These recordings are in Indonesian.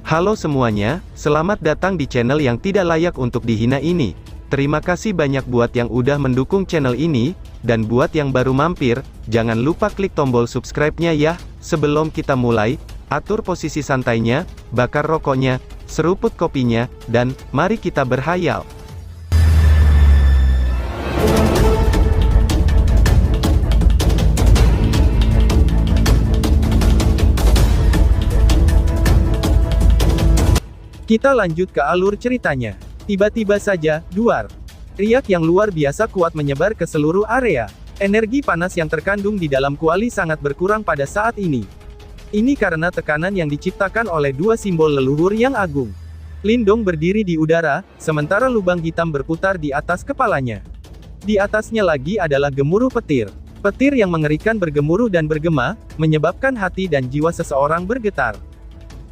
Halo semuanya, selamat datang di channel yang tidak layak untuk dihina ini. Terima kasih banyak buat yang udah mendukung channel ini, dan buat yang baru mampir, jangan lupa klik tombol subscribe-nya ya. Sebelum kita mulai, atur posisi santainya, bakar rokoknya, seruput kopinya, dan mari kita berhayal. Kita lanjut ke alur ceritanya. Tiba-tiba saja, duar. Riak yang luar biasa kuat menyebar ke seluruh area. Energi panas yang terkandung di dalam kuali sangat berkurang pada saat ini. Ini karena tekanan yang diciptakan oleh dua simbol leluhur yang agung. Lindong berdiri di udara, sementara lubang hitam berputar di atas kepalanya. Di atasnya lagi adalah gemuruh petir. Petir yang mengerikan bergemuruh dan bergema, menyebabkan hati dan jiwa seseorang bergetar.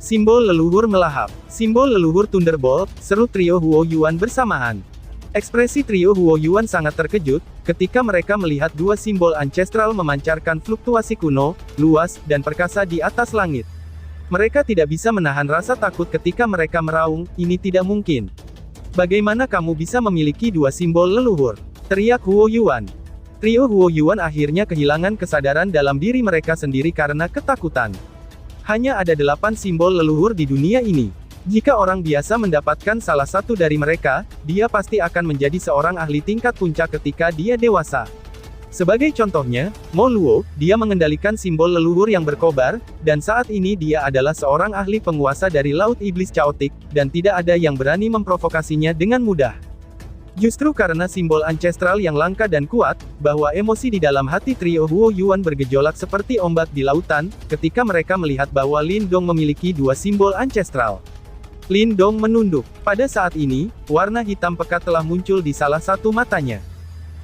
Simbol leluhur melahap. Simbol leluhur Thunderbolt, seru trio Huo Yuan bersamaan. Ekspresi trio Huo Yuan sangat terkejut, ketika mereka melihat dua simbol ancestral memancarkan fluktuasi kuno, luas, dan perkasa di atas langit. Mereka tidak bisa menahan rasa takut ketika mereka meraung, ini tidak mungkin. Bagaimana kamu bisa memiliki dua simbol leluhur? Teriak Huo Yuan. Trio Huo Yuan akhirnya kehilangan kesadaran dalam diri mereka sendiri karena ketakutan. Hanya ada 8 simbol leluhur di dunia ini. Jika orang biasa mendapatkan salah satu dari mereka, dia pasti akan menjadi seorang ahli tingkat puncak ketika dia dewasa. Sebagai contohnya, Mo Luo, dia mengendalikan simbol leluhur yang berkobar, dan saat ini dia adalah seorang ahli penguasa dari Laut Iblis Chaotic, dan tidak ada yang berani memprovokasinya dengan mudah. Justru karena simbol ancestral yang langka dan kuat, bahwa emosi di dalam hati trio Huo Yuan bergejolak seperti ombak di lautan, ketika mereka melihat bahwa Lindong memiliki dua simbol ancestral. Lindong menunduk. Pada saat ini, warna hitam pekat telah muncul di salah satu matanya.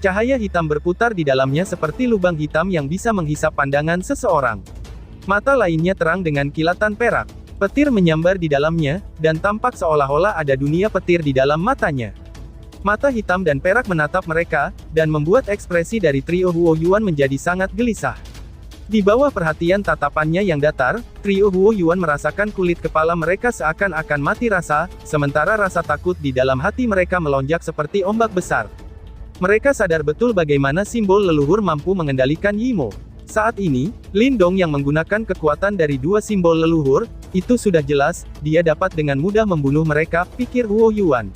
Cahaya hitam berputar di dalamnya seperti lubang hitam yang bisa menghisap pandangan seseorang. Mata lainnya terang dengan kilatan perak. Petir menyambar di dalamnya, dan tampak seolah-olah ada dunia petir di dalam matanya. Mata hitam dan perak menatap mereka, dan membuat ekspresi dari trio Huo Yuan menjadi sangat gelisah. Di bawah perhatian tatapannya yang datar, trio Huo Yuan merasakan kulit kepala mereka seakan-akan mati rasa, sementara rasa takut di dalam hati mereka melonjak seperti ombak besar. Mereka sadar betul bagaimana simbol leluhur mampu mengendalikan Yimo. Saat ini, Lindong yang menggunakan kekuatan dari dua simbol leluhur, itu sudah jelas, dia dapat dengan mudah membunuh mereka, pikir Huo Yuan.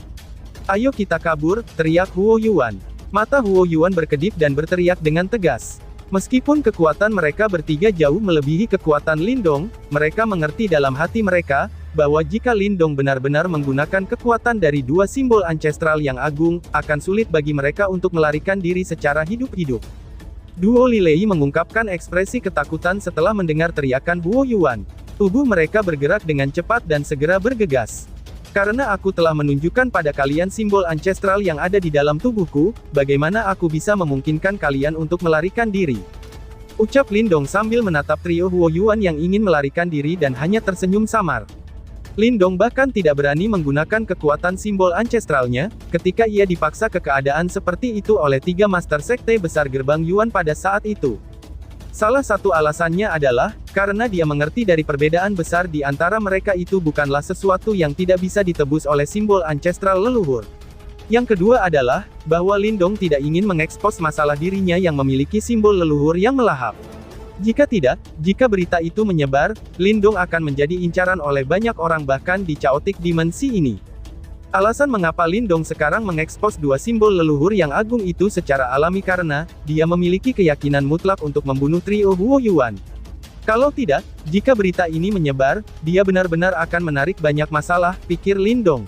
Ayo kita kabur, teriak Huo Yuan. Mata Huo Yuan berkedip dan berteriak dengan tegas. Meskipun kekuatan mereka bertiga jauh melebihi kekuatan Lindong, mereka mengerti dalam hati mereka, bahwa jika Lindong benar-benar menggunakan kekuatan dari dua simbol ancestral yang agung, akan sulit bagi mereka untuk melarikan diri secara hidup-hidup. Duo Lilei mengungkapkan ekspresi ketakutan setelah mendengar teriakan Huo Yuan. Tubuh mereka bergerak dengan cepat dan segera bergegas. Karena aku telah menunjukkan pada kalian simbol ancestral yang ada di dalam tubuhku, bagaimana aku bisa memungkinkan kalian untuk melarikan diri? Ucap Lindong sambil menatap trio Huo Yuan yang ingin melarikan diri dan hanya tersenyum samar. Lindong bahkan tidak berani menggunakan kekuatan simbol ancestralnya, ketika ia dipaksa ke keadaan seperti itu oleh tiga master sekte besar gerbang Yuan pada saat itu. Salah satu alasannya adalah, karena dia mengerti dari perbedaan besar di antara mereka itu bukanlah sesuatu yang tidak bisa ditebus oleh simbol ancestral leluhur. Yang kedua adalah, bahwa Lindong tidak ingin mengekspos masalah dirinya yang memiliki simbol leluhur yang melahap. Jika tidak, jika berita itu menyebar, Lindong akan menjadi incaran oleh banyak orang bahkan di Chaotic Dimensi ini. Alasan mengapa Lindong sekarang mengekspos dua simbol leluhur yang agung itu secara alami karena, dia memiliki keyakinan mutlak untuk membunuh trio Huo Yuan. Kalau tidak, jika berita ini menyebar, dia benar-benar akan menarik banyak masalah, pikir Lindong.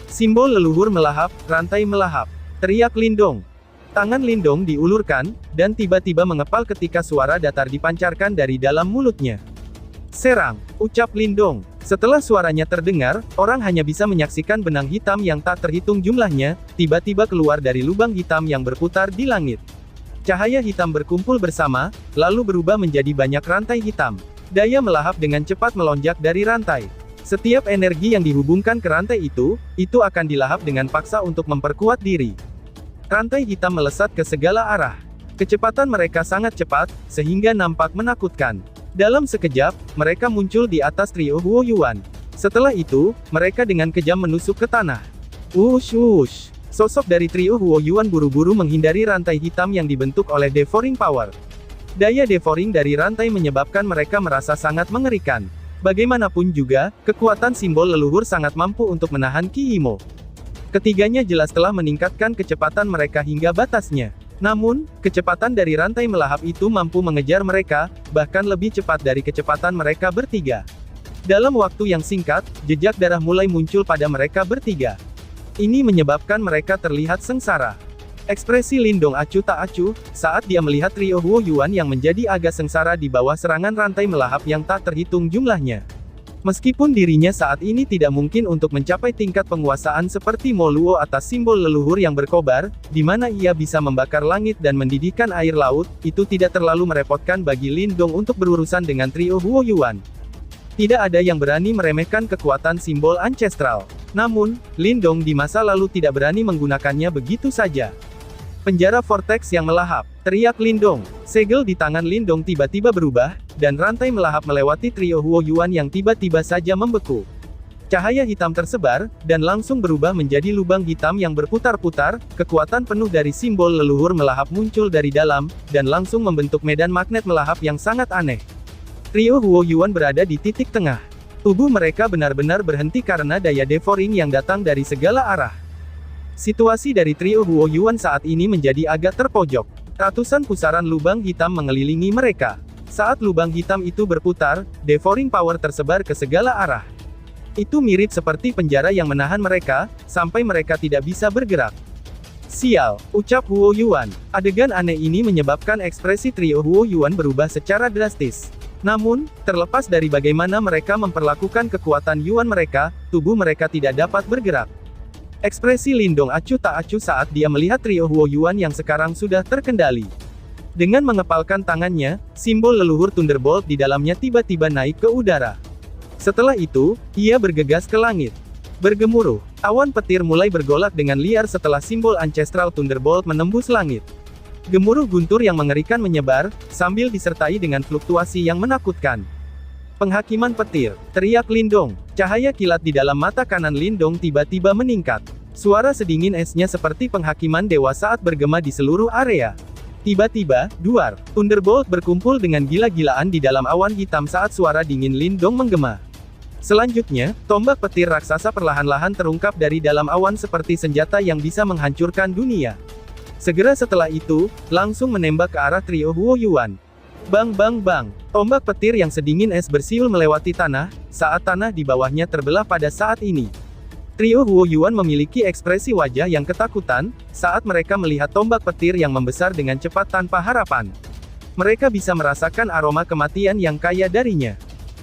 Simbol leluhur melahap, rantai melahap. Teriak Lindong. Tangan Lindong diulurkan, dan tiba-tiba mengepal ketika suara datar dipancarkan dari dalam mulutnya. Serang, ucap Lindong. Setelah suaranya terdengar, orang hanya bisa menyaksikan benang hitam yang tak terhitung jumlahnya, tiba-tiba keluar dari lubang hitam yang berputar di langit. Cahaya hitam berkumpul bersama, lalu berubah menjadi banyak rantai hitam. Daya melahap dengan cepat melonjak dari rantai. Setiap energi yang dihubungkan ke rantai itu akan dilahap dengan paksa untuk memperkuat diri. Rantai hitam melesat ke segala arah. Kecepatan mereka sangat cepat, sehingga nampak menakutkan. Dalam sekejap, mereka muncul di atas trio Huo Yuan. Setelah itu, mereka dengan kejam menusuk ke tanah. Wush wush. Sosok dari trio Huo Yuan buru-buru menghindari rantai hitam yang dibentuk oleh Devouring Power. Daya devouring dari rantai menyebabkan mereka merasa sangat mengerikan. Bagaimanapun juga, kekuatan simbol leluhur sangat mampu untuk menahan Qi Imo. Ketiganya jelas telah meningkatkan kecepatan mereka hingga batasnya. Namun, kecepatan dari rantai melahap itu mampu mengejar mereka, bahkan lebih cepat dari kecepatan mereka bertiga. Dalam waktu yang singkat, jejak darah mulai muncul pada mereka bertiga. Ini menyebabkan mereka terlihat sengsara. Ekspresi Lindong acuh tak acuh, saat dia melihat trio Huo Yuan yang menjadi agak sengsara di bawah serangan rantai melahap yang tak terhitung jumlahnya. Meskipun dirinya saat ini tidak mungkin untuk mencapai tingkat penguasaan seperti Mo Luo atas simbol leluhur yang berkobar, di mana ia bisa membakar langit dan mendidihkan air laut, itu tidak terlalu merepotkan bagi Lindong untuk berurusan dengan trio Huo Yuan. Tidak ada yang berani meremehkan kekuatan simbol ancestral. Namun, Lindong di masa lalu tidak berani menggunakannya begitu saja. Penjara vortex yang melahap, teriak Lindong. Segel di tangan Lindong tiba-tiba berubah, dan rantai melahap melewati trio Huo Yuan yang tiba-tiba saja membeku. Cahaya hitam tersebar, dan langsung berubah menjadi lubang hitam yang berputar-putar, kekuatan penuh dari simbol leluhur melahap muncul dari dalam, dan langsung membentuk medan magnet melahap yang sangat aneh. Trio Huo Yuan berada di titik tengah. Tubuh mereka benar-benar berhenti karena daya devouring yang datang dari segala arah. Situasi dari trio Huo Yuan saat ini menjadi agak terpojok. Ratusan pusaran lubang hitam mengelilingi mereka. Saat lubang hitam itu berputar, devouring power tersebar ke segala arah. Itu mirip seperti penjara yang menahan mereka, sampai mereka tidak bisa bergerak. Sial, ucap Huo Yuan. Adegan aneh ini menyebabkan ekspresi trio Huo Yuan berubah secara drastis. Namun, terlepas dari bagaimana mereka memperlakukan kekuatan Yuan mereka, tubuh mereka tidak dapat bergerak. Ekspresi Lindong acuh tak acuh saat dia melihat trio Huo Yuan yang sekarang sudah terkendali. Dengan mengepalkan tangannya, simbol leluhur Thunderbolt di dalamnya tiba-tiba naik ke udara. Setelah itu, ia bergegas ke langit. Bergemuruh, awan petir mulai bergolak dengan liar setelah simbol ancestral Thunderbolt menembus langit. Gemuruh guntur yang mengerikan menyebar, sambil disertai dengan fluktuasi yang menakutkan. Penghakiman petir, teriak Lindong. Cahaya kilat di dalam mata kanan Lindong tiba-tiba meningkat. Suara sedingin esnya seperti penghakiman dewa saat bergema di seluruh area. Tiba-tiba, duar, Thunderbolt berkumpul dengan gila-gilaan di dalam awan hitam saat suara dingin Lindong menggema. Selanjutnya, tombak petir raksasa perlahan-lahan terungkap dari dalam awan seperti senjata yang bisa menghancurkan dunia. Segera setelah itu, langsung menembak ke arah trio Huo Yuan. Bang bang bang, tombak petir yang sedingin es bersiul melewati tanah, saat tanah di bawahnya terbelah pada saat ini. Trio Huo Yuan memiliki ekspresi wajah yang ketakutan, saat mereka melihat tombak petir yang membesar dengan cepat tanpa harapan. Mereka bisa merasakan aroma kematian yang kaya darinya.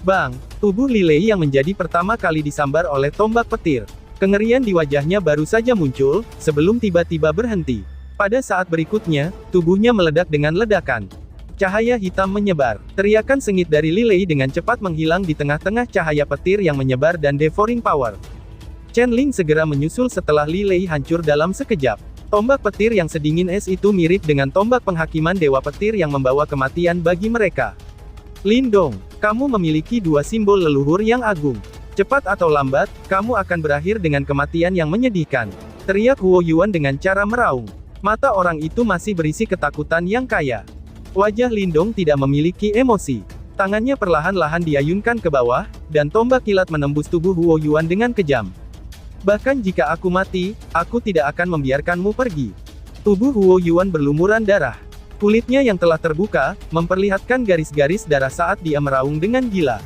Bang, tubuh Lilei yang menjadi pertama kali disambar oleh tombak petir. Kengerian di wajahnya baru saja muncul, sebelum tiba-tiba berhenti. Pada saat berikutnya, tubuhnya meledak dengan ledakan. Cahaya hitam menyebar. Teriakan sengit dari Lilei dengan cepat menghilang di tengah-tengah cahaya petir yang menyebar dan devouring power. Chen Ling segera menyusul setelah Lilei hancur dalam sekejap. Tombak petir yang sedingin es itu mirip dengan tombak penghakiman dewa petir yang membawa kematian bagi mereka. Lindong, kamu memiliki dua simbol leluhur yang agung. Cepat atau lambat, kamu akan berakhir dengan kematian yang menyedihkan. Teriak Huo Yuan dengan cara meraung. Mata orang itu masih berisi ketakutan yang kaya. Wajah Lindong tidak memiliki emosi. Tangannya perlahan-lahan diayunkan ke bawah, dan tombak kilat menembus tubuh Huo Yuan dengan kejam. Bahkan jika aku mati, aku tidak akan membiarkanmu pergi. Tubuh Huo Yuan berlumuran darah. Kulitnya yang telah terbuka, memperlihatkan garis-garis darah saat dia meraung dengan gila.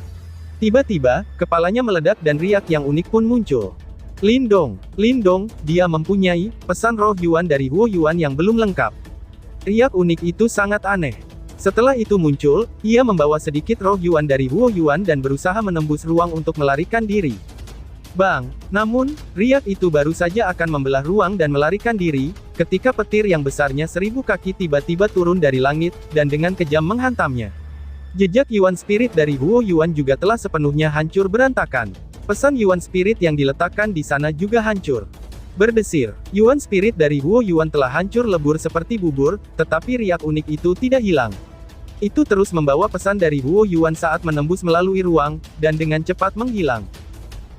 Tiba-tiba, kepalanya meledak dan riak yang unik pun muncul. Lindong, Lindong, dia mempunyai pesan roh Yuan dari Huo Yuan yang belum lengkap. Riak unik itu sangat aneh. Setelah itu muncul, ia membawa sedikit roh Yuan dari Huo Yuan dan berusaha menembus ruang untuk melarikan diri. Bang! Namun, riak itu baru saja akan membelah ruang dan melarikan diri, ketika petir yang besarnya 1000 kaki tiba-tiba turun dari langit, dan dengan kejam menghantamnya. Jejak Yuan Spirit dari Huo Yuan juga telah sepenuhnya hancur berantakan. Pesan Yuan Spirit yang diletakkan di sana juga hancur. Berdesir, Yuan Spirit dari Huo Yuan telah hancur lebur seperti bubur, tetapi riak unik itu tidak hilang. Itu terus membawa pesan dari Huo Yuan saat menembus melalui ruang, dan dengan cepat menghilang.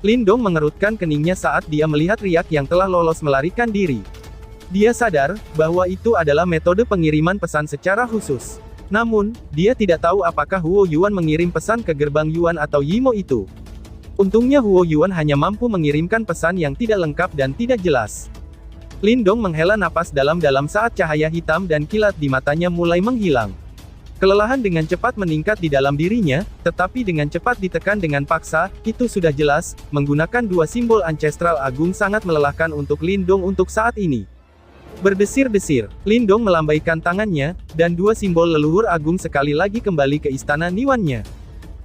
Lindong mengerutkan keningnya saat dia melihat Riak yang telah lolos melarikan diri. Dia sadar bahwa itu adalah metode pengiriman pesan secara khusus. Namun, dia tidak tahu apakah Huo Yuan mengirim pesan ke gerbang Yuan atau Yimo itu. Untungnya Huo Yuan hanya mampu mengirimkan pesan yang tidak lengkap dan tidak jelas. Lindong menghela napas dalam-dalam saat cahaya hitam dan kilat di matanya mulai menghilang. Kelelahan dengan cepat meningkat di dalam dirinya, tetapi dengan cepat ditekan dengan paksa, itu sudah jelas, menggunakan dua simbol ancestral agung sangat melelahkan untuk Lindong untuk saat ini. Berdesir-desir, Lindong melambaikan tangannya, dan dua simbol leluhur agung sekali lagi kembali ke istana Niwannya.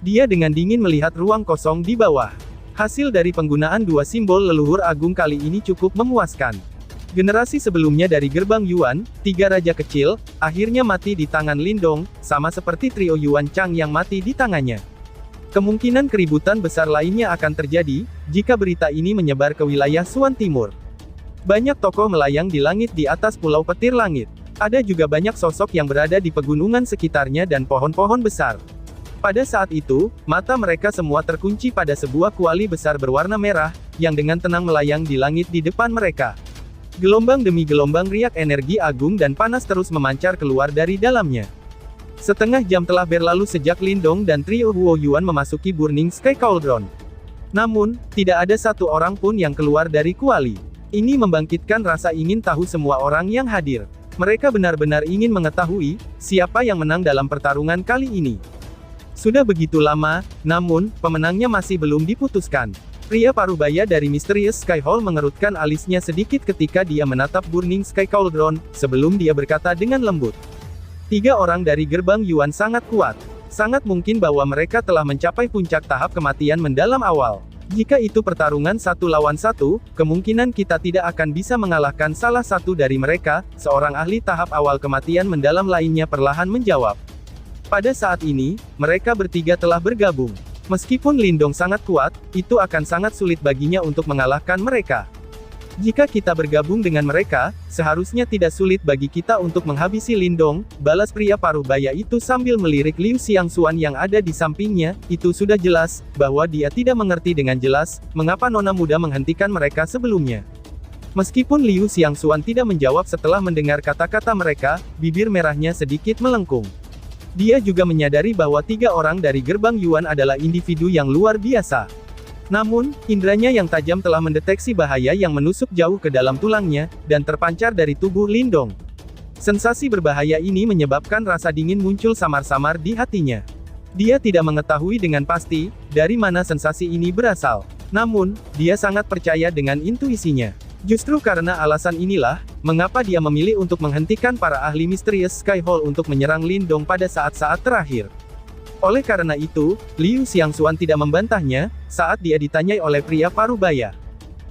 Dia dengan dingin melihat ruang kosong di bawah. Hasil dari penggunaan dua simbol leluhur agung kali ini cukup memuaskan. Generasi sebelumnya dari gerbang Yuan, tiga raja kecil, akhirnya mati di tangan Lindong, sama seperti trio Yuan Chang yang mati di tangannya. Kemungkinan keributan besar lainnya akan terjadi, jika berita ini menyebar ke wilayah Suan Timur. Banyak tokoh melayang di langit di atas pulau petir langit. Ada juga banyak sosok yang berada di pegunungan sekitarnya dan pohon-pohon besar. Pada saat itu, mata mereka semua terkunci pada sebuah kuali besar berwarna merah, yang dengan tenang melayang di langit di depan mereka. Gelombang demi gelombang riak energi agung dan panas terus memancar keluar dari dalamnya. Setengah jam telah berlalu sejak Lindong dan trio Huo Yuan memasuki Burning Sky Cauldron. Namun, tidak ada satu orang pun yang keluar dari kuali. Ini membangkitkan rasa ingin tahu semua orang yang hadir. Mereka benar-benar ingin mengetahui, siapa yang menang dalam pertarungan kali ini. Sudah begitu lama, namun, pemenangnya masih belum diputuskan. Pria parubaya dari Mysterious Sky Hall mengerutkan alisnya sedikit ketika dia menatap Burning Sky Cauldron, sebelum dia berkata dengan lembut. Tiga orang dari gerbang Yuan sangat kuat. Sangat mungkin bahwa mereka telah mencapai puncak tahap kematian mendalam awal. Jika itu pertarungan satu lawan satu, kemungkinan kita tidak akan bisa mengalahkan salah satu dari mereka, seorang ahli tahap awal kematian mendalam lainnya perlahan menjawab. Pada saat ini, mereka bertiga telah bergabung. Meskipun Lindong sangat kuat, itu akan sangat sulit baginya untuk mengalahkan mereka. Jika kita bergabung dengan mereka, seharusnya tidak sulit bagi kita untuk menghabisi Lindong, balas pria parubaya itu sambil melirik Liu Xiangxuan yang ada di sampingnya. Itu sudah jelas, bahwa dia tidak mengerti dengan jelas, mengapa nona muda menghentikan mereka sebelumnya. Meskipun Liu Xiangxuan tidak menjawab setelah mendengar kata-kata mereka, bibir merahnya sedikit melengkung. Dia juga menyadari bahwa tiga orang dari gerbang Yuan adalah individu yang luar biasa. Namun, indranya yang tajam telah mendeteksi bahaya yang menusuk jauh ke dalam tulangnya, dan terpancar dari tubuh Lindong. Sensasi berbahaya ini menyebabkan rasa dingin muncul samar-samar di hatinya. Dia tidak mengetahui dengan pasti, dari mana sensasi ini berasal. Namun, dia sangat percaya dengan intuisinya. Justru karena alasan inilah, mengapa dia memilih untuk menghentikan para ahli Mysterious Sky Hall untuk menyerang Lindong pada saat-saat terakhir. Oleh karena itu, Liu Xiangxuan tidak membantahnya, saat dia ditanyai oleh pria parubaya.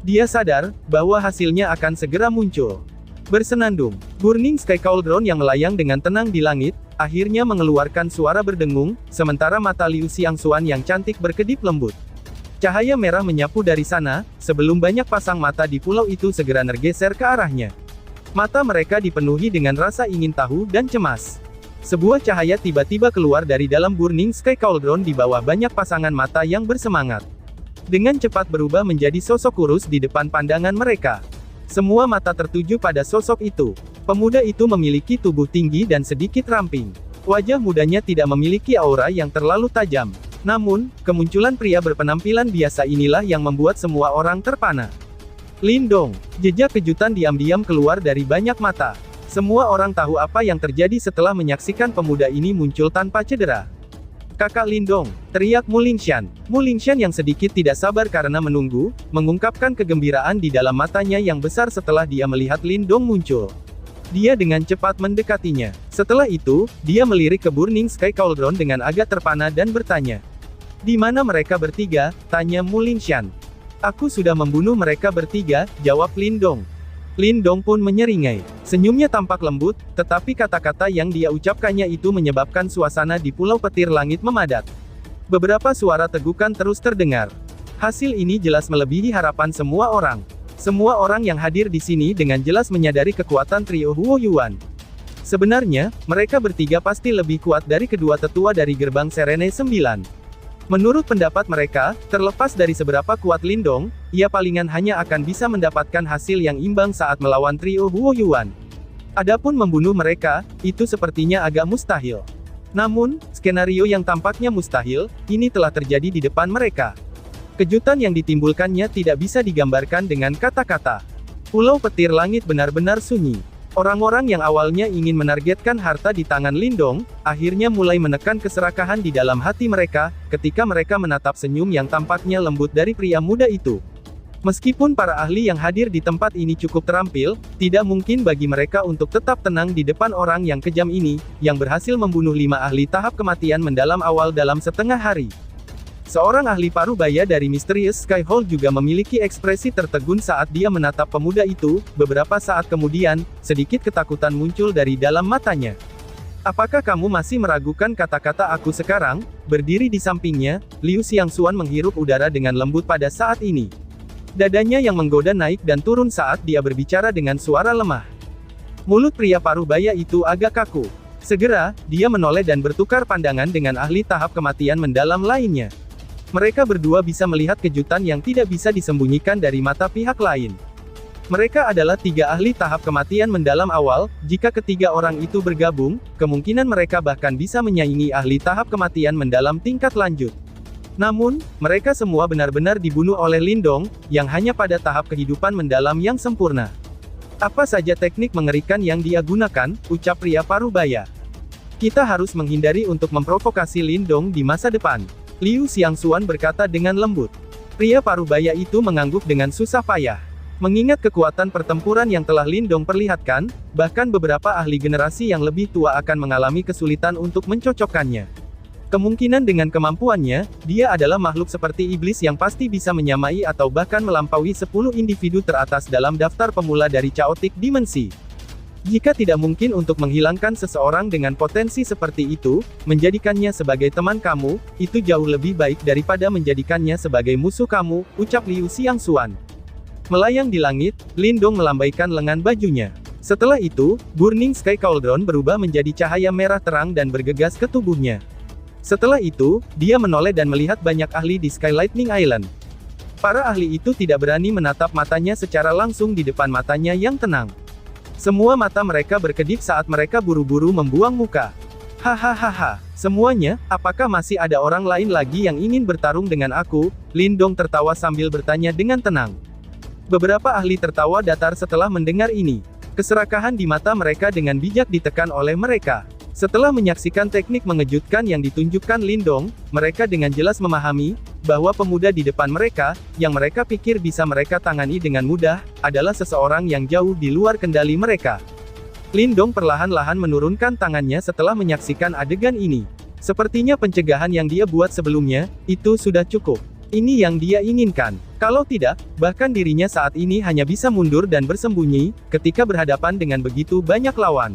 Dia sadar, bahwa hasilnya akan segera muncul. Bersenandung, Burning Sky Cauldron yang melayang dengan tenang di langit, akhirnya mengeluarkan suara berdengung, sementara mata Liu Xiangxuan yang cantik berkedip lembut. Cahaya merah menyapu dari sana, sebelum banyak pasang mata di pulau itu segera bergeser ke arahnya. Mata mereka dipenuhi dengan rasa ingin tahu dan cemas. Sebuah cahaya tiba-tiba keluar dari dalam Burning Sky Cauldron di bawah banyak pasangan mata yang bersemangat. Dengan cepat berubah menjadi sosok kurus di depan pandangan mereka. Semua mata tertuju pada sosok itu. Pemuda itu memiliki tubuh tinggi dan sedikit ramping. Wajah mudanya tidak memiliki aura yang terlalu tajam. Namun, kemunculan pria berpenampilan biasa inilah yang membuat semua orang terpana. Lindong. Jejak kejutan diam-diam keluar dari banyak mata. Semua orang tahu apa yang terjadi setelah menyaksikan pemuda ini muncul tanpa cedera. Kakak Lindong, teriak Mu Lingshan. Mu Lingshan yang sedikit tidak sabar karena menunggu, mengungkapkan kegembiraan di dalam matanya yang besar setelah dia melihat Lindong muncul. Dia dengan cepat mendekatinya. Setelah itu, dia melirik ke Burning Sky Cauldron dengan agak terpana dan bertanya. Di mana mereka bertiga? Tanya Mu Lingshan. Aku sudah membunuh mereka bertiga, jawab Lindong. Lindong pun menyeringai. Senyumnya tampak lembut, tetapi kata-kata yang dia ucapkannya itu menyebabkan suasana di Pulau Petir Langit memadat. Beberapa suara tegukan terus terdengar. Hasil ini jelas melebihi harapan semua orang. Semua orang yang hadir di sini dengan jelas menyadari kekuatan trio Huo Yuan. Sebenarnya, mereka bertiga pasti lebih kuat dari kedua tetua dari gerbang Serene 9. Menurut pendapat mereka, terlepas dari seberapa kuat Lindong, ia palingan hanya akan bisa mendapatkan hasil yang imbang saat melawan trio Huo Yuan. Adapun membunuh mereka, itu sepertinya agak mustahil. Namun, skenario yang tampaknya mustahil, ini telah terjadi di depan mereka. Kejutan yang ditimbulkannya tidak bisa digambarkan dengan kata-kata. Pulau Petir Langit benar-benar sunyi. Orang-orang yang awalnya ingin menargetkan harta di tangan Lindong, akhirnya mulai menekan keserakahan di dalam hati mereka, ketika mereka menatap senyum yang tampaknya lembut dari pria muda itu. Meskipun para ahli yang hadir di tempat ini cukup terampil, tidak mungkin bagi mereka untuk tetap tenang di depan orang yang kejam ini, yang berhasil membunuh 5 ahli tahap kematian mendalam awal dalam setengah hari. Seorang ahli parubaya dari Mysterious Sky Hall juga memiliki ekspresi tertegun saat dia menatap pemuda itu. Beberapa saat kemudian, sedikit ketakutan muncul dari dalam matanya. Apakah kamu masih meragukan kata-kata aku sekarang? Berdiri di sampingnya, Liu Xiangxuan menghirup udara dengan lembut pada saat ini. Dadanya yang menggoda naik dan turun saat dia berbicara dengan suara lemah. Mulut pria parubaya itu agak kaku. Segera, dia menoleh dan bertukar pandangan dengan ahli tahap kematian mendalam lainnya. Mereka berdua bisa melihat kejutan yang tidak bisa disembunyikan dari mata pihak lain. Mereka adalah 3 ahli tahap kematian mendalam awal. Jika ketiga orang itu bergabung, kemungkinan mereka bahkan bisa menyaingi ahli tahap kematian mendalam tingkat lanjut. Namun, mereka semua benar-benar dibunuh oleh Lindong, yang hanya pada tahap kehidupan mendalam yang sempurna. Apa saja teknik mengerikan yang dia gunakan, ucap pria parubaya. Kita harus menghindari untuk memprovokasi Lindong di masa depan. Liu Xiangxuan berkata dengan lembut. Pria parubaya itu mengangguk dengan susah payah. Mengingat kekuatan pertempuran yang telah Lindong perlihatkan, bahkan beberapa ahli generasi yang lebih tua akan mengalami kesulitan untuk mencocokkannya. Kemungkinan dengan kemampuannya, dia adalah makhluk seperti iblis yang pasti bisa menyamai atau bahkan melampaui 10 individu teratas dalam daftar pemula dari Chaotic Dimensi. Jika tidak mungkin untuk menghilangkan seseorang dengan potensi seperti itu, menjadikannya sebagai teman kamu, itu jauh lebih baik daripada menjadikannya sebagai musuh kamu, ucap Liu Xiangxuan. Melayang di langit, Lindong melambaikan lengan bajunya. Setelah itu, Burning Sky Cauldron berubah menjadi cahaya merah terang dan bergegas ke tubuhnya. Setelah itu, dia menoleh dan melihat banyak ahli di Sky Lightning Island. Para ahli itu tidak berani menatap matanya secara langsung di depan matanya yang tenang. Semua mata mereka berkedip saat mereka buru-buru membuang muka. Hahaha, semuanya, apakah masih ada orang lain lagi yang ingin bertarung dengan aku? Lindong tertawa sambil bertanya dengan tenang. Beberapa ahli tertawa datar setelah mendengar ini. Keserakahan di mata mereka dengan bijak ditekan oleh mereka. Setelah menyaksikan teknik mengejutkan yang ditunjukkan Lindong, mereka dengan jelas memahami, bahwa pemuda di depan mereka, yang mereka pikir bisa mereka tangani dengan mudah, adalah seseorang yang jauh di luar kendali mereka. Lindong perlahan-lahan menurunkan tangannya setelah menyaksikan adegan ini. Sepertinya pencegahan yang dia buat sebelumnya, itu sudah cukup. Ini yang dia inginkan. Kalau tidak, bahkan dirinya saat ini hanya bisa mundur dan bersembunyi, ketika berhadapan dengan begitu banyak lawan.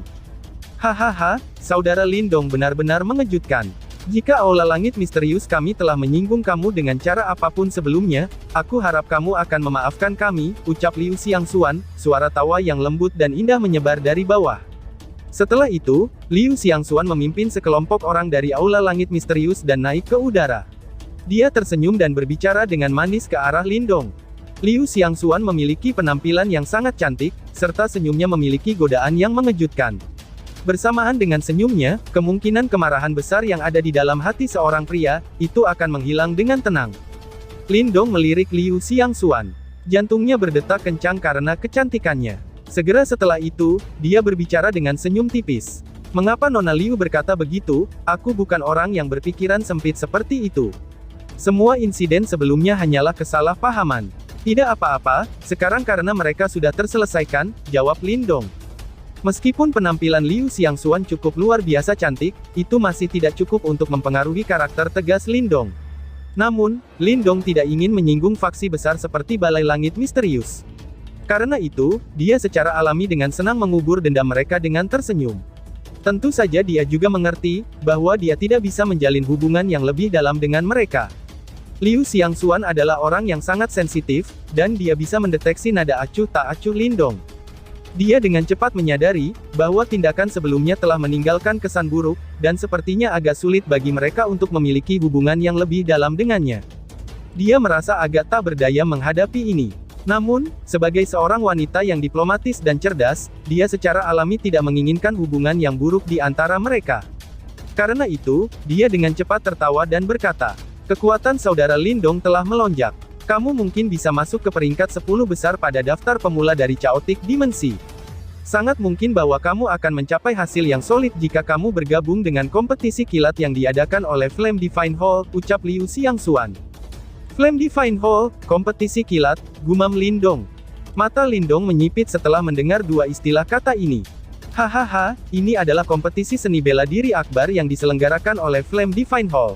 Hahaha, saudara Lindong benar-benar mengejutkan. Jika Aula Langit Misterius kami telah menyinggung kamu dengan cara apapun sebelumnya, aku harap kamu akan memaafkan kami, ucap Liu Xiangxuan, suara tawa yang lembut dan indah menyebar dari bawah. Setelah itu, Liu Xiangxuan memimpin sekelompok orang dari Aula Langit Misterius dan naik ke udara. Dia tersenyum dan berbicara dengan manis ke arah Lindong. Liu Xiangxuan memiliki penampilan yang sangat cantik, serta senyumnya memiliki godaan yang mengejutkan. Bersamaan dengan senyumnya, kemungkinan kemarahan besar yang ada di dalam hati seorang pria, itu akan menghilang dengan tenang. Lindong melirik Liu Xiangxuan. Jantungnya berdetak kencang karena kecantikannya. Segera setelah itu, dia berbicara dengan senyum tipis. Mengapa Nona Liu berkata begitu? Aku bukan orang yang berpikiran sempit seperti itu. Semua insiden sebelumnya hanyalah kesalahpahaman. Tidak apa-apa, sekarang karena mereka sudah terselesaikan, jawab Lindong. Meskipun penampilan Liu Xiangxuan cukup luar biasa cantik, itu masih tidak cukup untuk mempengaruhi karakter tegas Lindong. Namun, Lindong tidak ingin menyinggung faksi besar seperti Balai Langit Misterius. Karena itu, dia secara alami dengan senang mengubur dendam mereka dengan tersenyum. Tentu saja dia juga mengerti, bahwa dia tidak bisa menjalin hubungan yang lebih dalam dengan mereka. Liu Xiangxuan adalah orang yang sangat sensitif, dan dia bisa mendeteksi nada acuh tak acuh Lindong. Dia dengan cepat menyadari bahwa tindakan sebelumnya telah meninggalkan kesan buruk, dan sepertinya agak sulit bagi mereka untuk memiliki hubungan yang lebih dalam dengannya. Dia merasa agak tak berdaya menghadapi ini. Namun, sebagai seorang wanita yang diplomatis dan cerdas, dia secara alami tidak menginginkan hubungan yang buruk di antara mereka. Karena itu, dia dengan cepat tertawa dan berkata, "Kekuatan saudara Lindong telah melonjak. Kamu mungkin bisa masuk ke peringkat 10 besar pada daftar pemula dari Chaotic Dimensi. Sangat mungkin bahwa kamu akan mencapai hasil yang solid jika kamu bergabung dengan kompetisi kilat yang diadakan oleh Flame Divine Hall," ucap Liu Xiangxuan. "Flame Divine Hall, kompetisi kilat," gumam Lindong. Mata Lindong menyipit setelah mendengar dua istilah kata ini. "Hahaha, ini adalah kompetisi seni bela diri akbar yang diselenggarakan oleh Flame Divine Hall.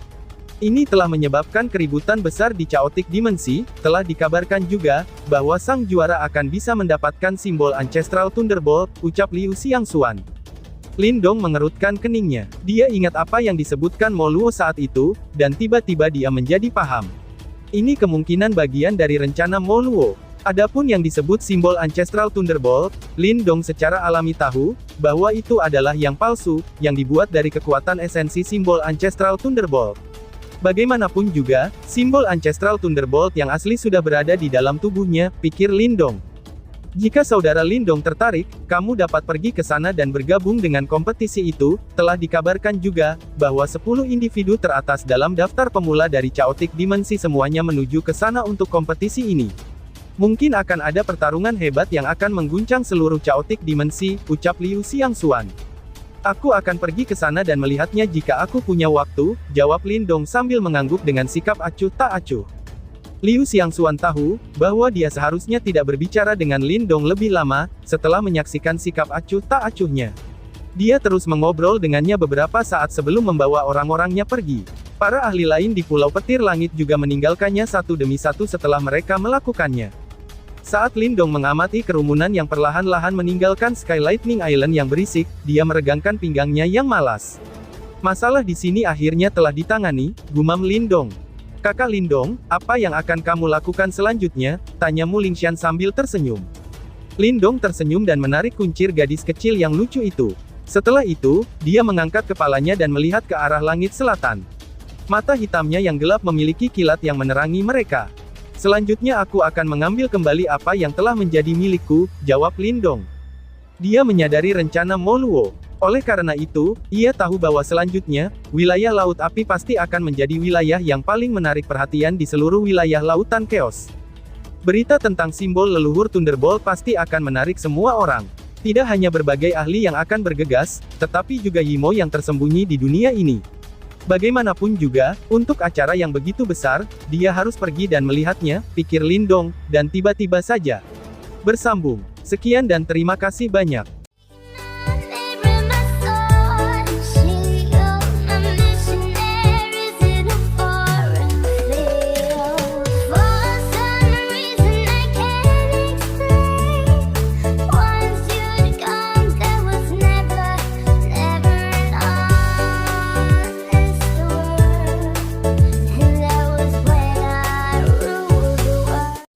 Ini telah menyebabkan keributan besar di Chaotic Dimensi. Telah dikabarkan juga bahwa sang juara akan bisa mendapatkan simbol Ancestral Thunderbolt," ucap Liu Xiangxuan. Lindong mengerutkan keningnya. Dia ingat apa yang disebutkan Mo Luo saat itu, dan tiba-tiba dia menjadi paham. Ini kemungkinan bagian dari rencana Mo Luo. Adapun yang disebut simbol Ancestral Thunderbolt, Lindong secara alami tahu bahwa itu adalah yang palsu, yang dibuat dari kekuatan esensi simbol Ancestral Thunderbolt. Bagaimanapun juga, simbol Ancestral Thunderbolt yang asli sudah berada di dalam tubuhnya, pikir Lindong. Jika saudara Lindong tertarik, kamu dapat pergi ke sana dan bergabung dengan kompetisi itu. Telah dikabarkan juga bahwa 10 individu teratas dalam daftar pemula dari Chaotic Dimensi semuanya menuju ke sana untuk kompetisi ini. Mungkin akan ada pertarungan hebat yang akan mengguncang seluruh Chaotic Dimensi, ucap Liu Xiangxuan. "Aku akan pergi ke sana dan melihatnya jika aku punya waktu," jawab Lindong sambil mengangguk dengan sikap acuh tak acuh. Liu Xiangxuan tahu bahwa dia seharusnya tidak berbicara dengan Lindong lebih lama. Setelah menyaksikan sikap acuh tak acuhnya, dia terus mengobrol dengannya beberapa saat sebelum membawa orang-orangnya pergi. Para ahli lain di Pulau Petir Langit juga meninggalkannya satu demi satu setelah mereka melakukannya. Saat Lindong mengamati kerumunan yang perlahan-lahan meninggalkan Sky Lightning Island yang berisik, dia meregangkan pinggangnya yang malas. "Masalah di sini akhirnya telah ditangani," gumam Lindong. "Kakak Lindong, apa yang akan kamu lakukan selanjutnya?" tanya Mu Lingxian sambil tersenyum. Lindong tersenyum dan menarik kuncir gadis kecil yang lucu itu. Setelah itu, dia mengangkat kepalanya dan melihat ke arah langit selatan. Mata hitamnya yang gelap memiliki kilat yang menerangi mereka. "Selanjutnya aku akan mengambil kembali apa yang telah menjadi milikku," jawab Lindong. Dia menyadari rencana Mo Luo. Oleh karena itu, ia tahu bahwa selanjutnya, wilayah Laut Api pasti akan menjadi wilayah yang paling menarik perhatian di seluruh wilayah Lautan Chaos. Berita tentang simbol leluhur Thunderbolt pasti akan menarik semua orang. Tidak hanya berbagai ahli yang akan bergegas, tetapi juga Yimo yang tersembunyi di dunia ini. Bagaimanapun juga, untuk acara yang begitu besar, dia harus pergi dan melihatnya, pikir Lindong, dan tiba-tiba saja bersambung. Sekian dan terima kasih banyak.